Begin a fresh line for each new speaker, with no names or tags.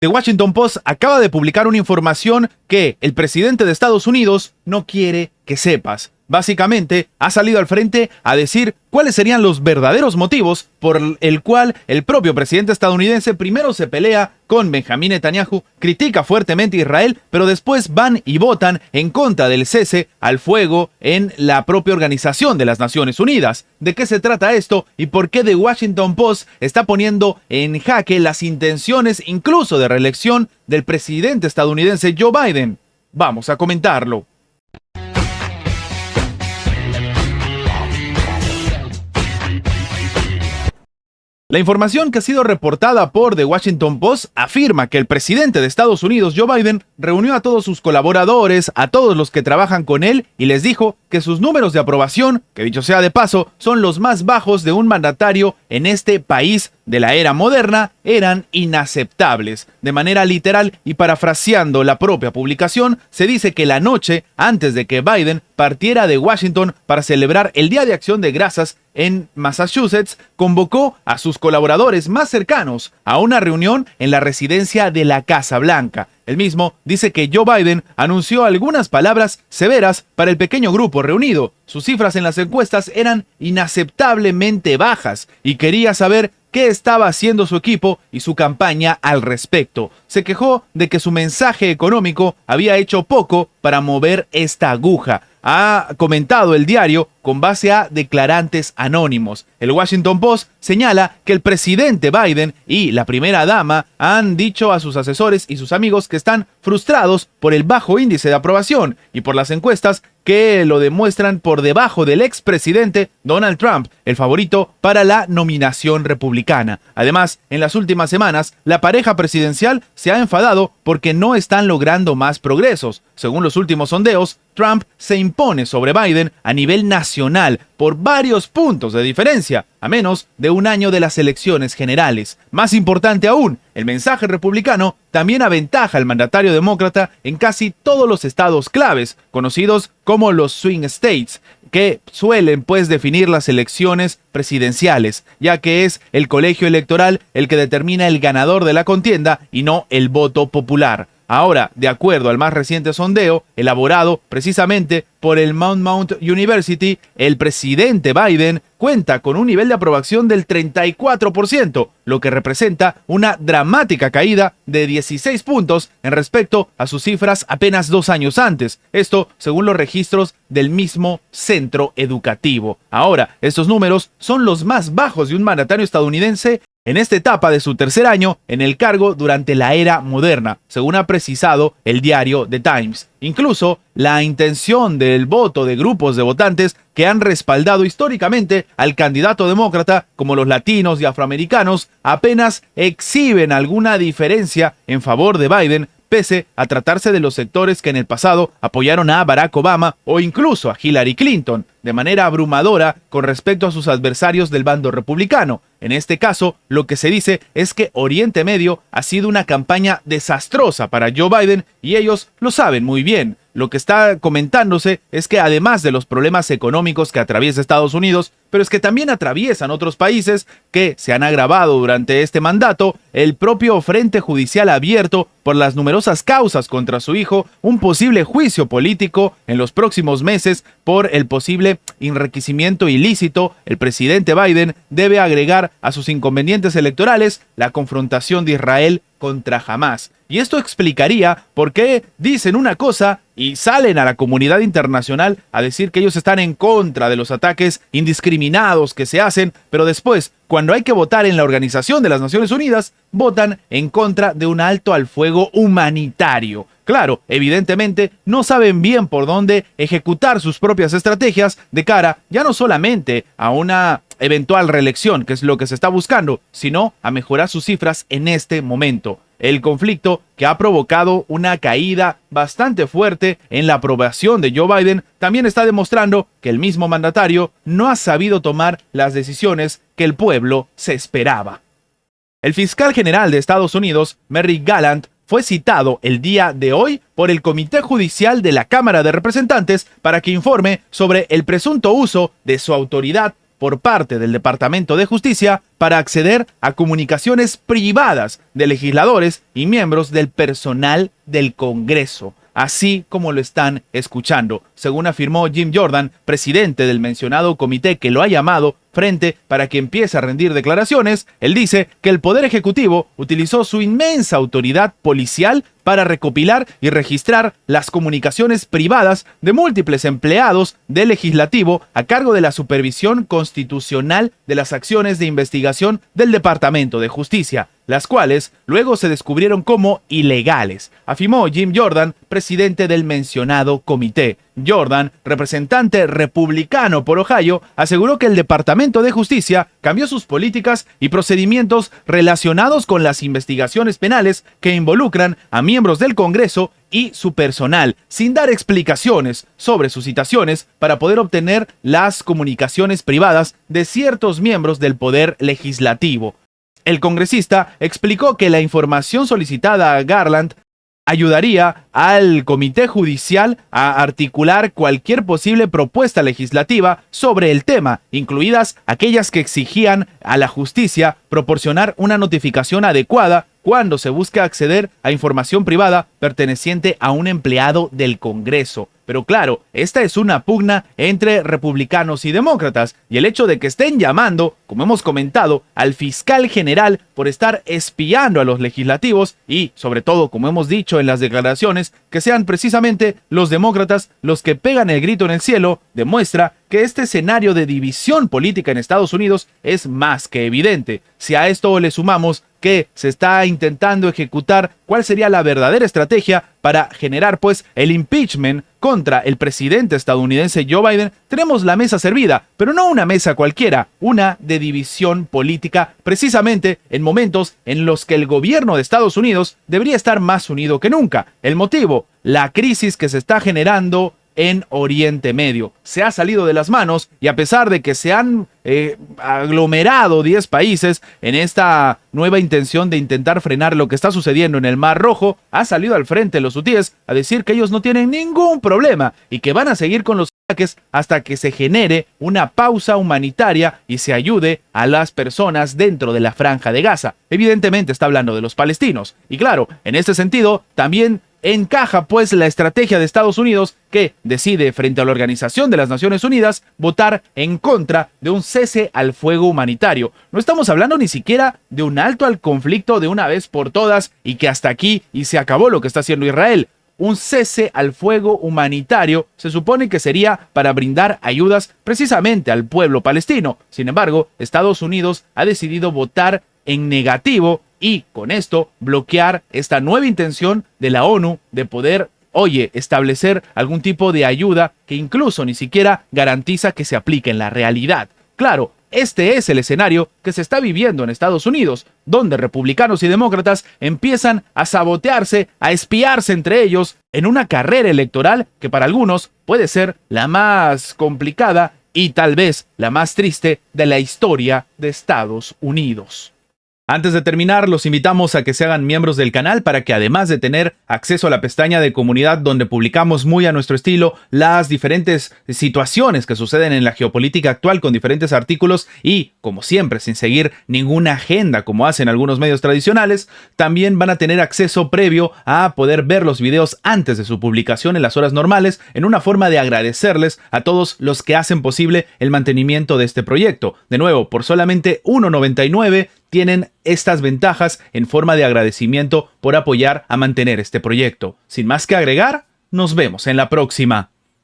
The Washington Post acaba de publicar una información que el presidente de Estados Unidos no quiere que sepas. Básicamente, ha salido al frente a decir cuáles serían los verdaderos motivos por el cual el propio presidente estadounidense primero se pelea con Benjamín Netanyahu, critica fuertemente a Israel, pero después van y votan en contra del cese al fuego en la propia Organización de las Naciones Unidas. ¿De qué se trata esto y por qué The Washington Post está poniendo en jaque las intenciones incluso de reelección del presidente estadounidense Joe Biden? Vamos a comentarlo. La información que ha sido reportada por The Washington Post afirma que el presidente de Estados Unidos, Joe Biden, reunió a todos sus colaboradores, a todos los que trabajan con él, y les dijo que sus números de aprobación, que dicho sea de paso, son los más bajos de un mandatario en este país de la era moderna, eran inaceptables. De manera literal y parafraseando la propia publicación, se dice que la noche antes de que Biden partiera de Washington para celebrar el Día de Acción de Gracias en Massachusetts, convocó a sus colaboradores más cercanos a una reunión en la residencia de la Casa Blanca. El mismo dice que Joe Biden anunció algunas palabras severas para el pequeño grupo reunido. Sus cifras en las encuestas eran inaceptablemente bajas y quería saber qué estaba haciendo su equipo y su campaña al respecto. Se quejó de que su mensaje económico había hecho poco para mover esta aguja. Ha comentado el diario con base a declarantes anónimos. El Washington Post señala que el presidente Biden y la primera dama han dicho a sus asesores y sus amigos que están frustrados por el bajo índice de aprobación y por las encuestas que lo demuestran por debajo del expresidente Donald Trump, el favorito para la nominación republicana. Además, en las últimas semanas, la pareja presidencial se ha enfadado porque no están logrando más progresos. Según los últimos sondeos, Trump se impone sobre Biden a nivel nacional por varios puntos de diferencia, a menos de un año de las elecciones generales. Más importante aún, el mensaje republicano también aventaja al mandatario demócrata en casi todos los estados claves, conocidos como los swing states, que suelen definir las elecciones presidenciales, ya que es el colegio electoral el que determina el ganador de la contienda y no el voto popular. Ahora, de acuerdo al más reciente sondeo, elaborado precisamente por el Mount University, el presidente Biden cuenta con un nivel de aprobación del 34%, lo que representa una dramática caída de 16 puntos en respecto a sus cifras apenas 2 años antes. Esto según los registros del mismo centro educativo. Ahora, estos números son los más bajos de un mandatario estadounidense en esta etapa de su tercer año en el cargo durante la era moderna, según ha precisado el diario The Times. Incluso la intención del voto de grupos de votantes que han respaldado históricamente al candidato demócrata, como los latinos y afroamericanos, apenas exhiben alguna diferencia en favor de Biden, pese a tratarse de los sectores que en el pasado apoyaron a Barack Obama o incluso a Hillary Clinton, de manera abrumadora con respecto a sus adversarios del bando republicano. En este caso, lo que se dice es que Oriente Medio ha sido una campaña desastrosa para Joe Biden y ellos lo saben muy bien. Lo que está comentándose es que además de los problemas económicos que atraviesa Estados Unidos, pero es que también atraviesan otros países que se han agravado durante este mandato, el propio frente judicial abierto por las numerosas causas contra su hijo, un posible juicio político en los próximos meses por el posible enriquecimiento ilícito. El presidente Biden debe agregar a sus inconvenientes electorales la confrontación de Israel contra Hamás. Y esto explicaría por qué dicen una cosa y salen a la comunidad internacional a decir que ellos están en contra de los ataques indiscriminados que se hacen, pero después, cuando hay que votar en la Organización de las Naciones Unidas, votan en contra de un alto al fuego humanitario. Claro, evidentemente no saben bien por dónde ejecutar sus propias estrategias de cara ya no solamente a una eventual reelección, que es lo que se está buscando, sino a mejorar sus cifras en este momento. El conflicto que ha provocado una caída bastante fuerte en la aprobación de Joe Biden también está demostrando que el mismo mandatario no ha sabido tomar las decisiones que el pueblo se esperaba. El fiscal general de Estados Unidos, Merrick Garland, fue citado el día de hoy por el Comité Judicial de la Cámara de Representantes para que informe sobre el presunto uso de su autoridad por parte del Departamento de Justicia para acceder a comunicaciones privadas de legisladores y miembros del personal del Congreso, así como lo están escuchando, según afirmó Jim Jordan, presidente del mencionado comité que lo ha llamado frente para que empiece a rendir declaraciones. Él dice que el Poder Ejecutivo utilizó su inmensa autoridad policial para recopilar y registrar las comunicaciones privadas de múltiples empleados del Legislativo a cargo de la supervisión constitucional de las acciones de investigación del Departamento de Justicia, las cuales luego se descubrieron como ilegales, afirmó Jim Jordan, presidente del mencionado comité. Jordan, representante republicano por Ohio, aseguró que el Departamento de Justicia cambió sus políticas y procedimientos relacionados con las investigaciones penales que involucran a miembros del Congreso y su personal, sin dar explicaciones sobre sus citaciones para poder obtener las comunicaciones privadas de ciertos miembros del Poder Legislativo. El congresista explicó que la información solicitada a Garland ayudaría al Comité Judicial a articular cualquier posible propuesta legislativa sobre el tema, incluidas aquellas que exigían a la justicia proporcionar una notificación adecuada cuando se busca acceder a información privada perteneciente a un empleado del Congreso. Pero claro, esta es una pugna entre republicanos y demócratas, y el hecho de que estén llamando, como hemos comentado, al fiscal general por estar espiando a los legislativos y, sobre todo, como hemos dicho en las declaraciones, que sean precisamente los demócratas los que pegan el grito en el cielo, demuestra que este escenario de división política en Estados Unidos es más que evidente. Si a esto le sumamos que se está intentando ejecutar cuál sería la verdadera estrategia para generar pues el impeachment contra el presidente estadounidense Joe Biden, tenemos la mesa servida, pero no una mesa cualquiera, una de división política, precisamente en momentos en los que el gobierno de Estados Unidos debería estar más unido que nunca. El motivo, la crisis que se está generando en Oriente Medio. Se ha salido de las manos y a pesar de que se han aglomerado 10 países en esta nueva intención de intentar frenar lo que está sucediendo en el Mar Rojo, ha salido al frente los hutíes a decir que ellos no tienen ningún problema y que van a seguir con los ataques hasta que se genere una pausa humanitaria y se ayude a las personas dentro de la Franja de Gaza. Evidentemente está hablando de los palestinos. Y claro, en este sentido también encaja pues la estrategia de Estados Unidos, que decide frente a la Organización de las Naciones Unidas votar en contra de un cese al fuego humanitario. No estamos hablando ni siquiera de un alto al conflicto de una vez por todas y que hasta aquí y se acabó lo que está haciendo Israel. Un cese al fuego humanitario se supone que sería para brindar ayudas precisamente al pueblo palestino. Sin embargo, Estados Unidos ha decidido votar en negativo y con esto bloquear esta nueva intención de la ONU de poder, establecer algún tipo de ayuda que incluso ni siquiera garantiza que se aplique en la realidad. Claro, este es el escenario que se está viviendo en Estados Unidos, donde republicanos y demócratas empiezan a sabotearse, a espiarse entre ellos en una carrera electoral que para algunos puede ser la más complicada y tal vez la más triste de la historia de Estados Unidos. Antes de terminar, los invitamos a que se hagan miembros del canal para que además de tener acceso a la pestaña de comunidad donde publicamos muy a nuestro estilo las diferentes situaciones que suceden en la geopolítica actual con diferentes artículos y, como siempre, sin seguir ninguna agenda como hacen algunos medios tradicionales, también van a tener acceso previo a poder ver los videos antes de su publicación en las horas normales en una forma de agradecerles a todos los que hacen posible el mantenimiento de este proyecto. De nuevo, por solamente $1.99 tienen estas ventajas en forma de agradecimiento por apoyar a mantener este proyecto. Sin más que agregar, nos vemos en la próxima.